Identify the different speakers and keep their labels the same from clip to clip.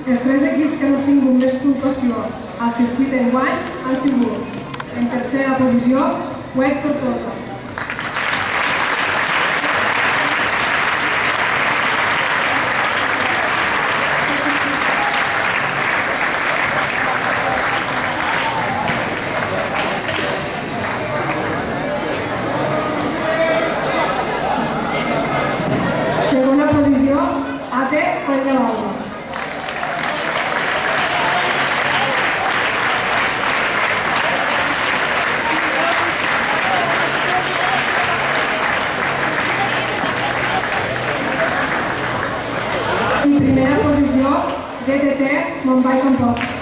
Speaker 1: els tres equips que han obtingut més puntuació al circuit d'enguany han sigut, en tercera posició, Web Tortosa. Segona posició, AT Coll de l'Alba. I primera posició, DTT Montbai Compost.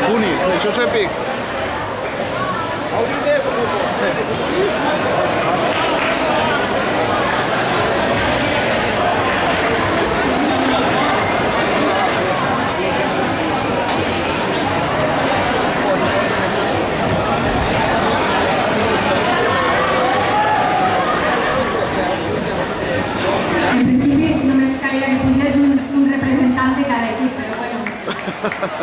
Speaker 2: Únic, això és èpic.
Speaker 3: En principi només calia que pugés un representant de cada equip, però bueno.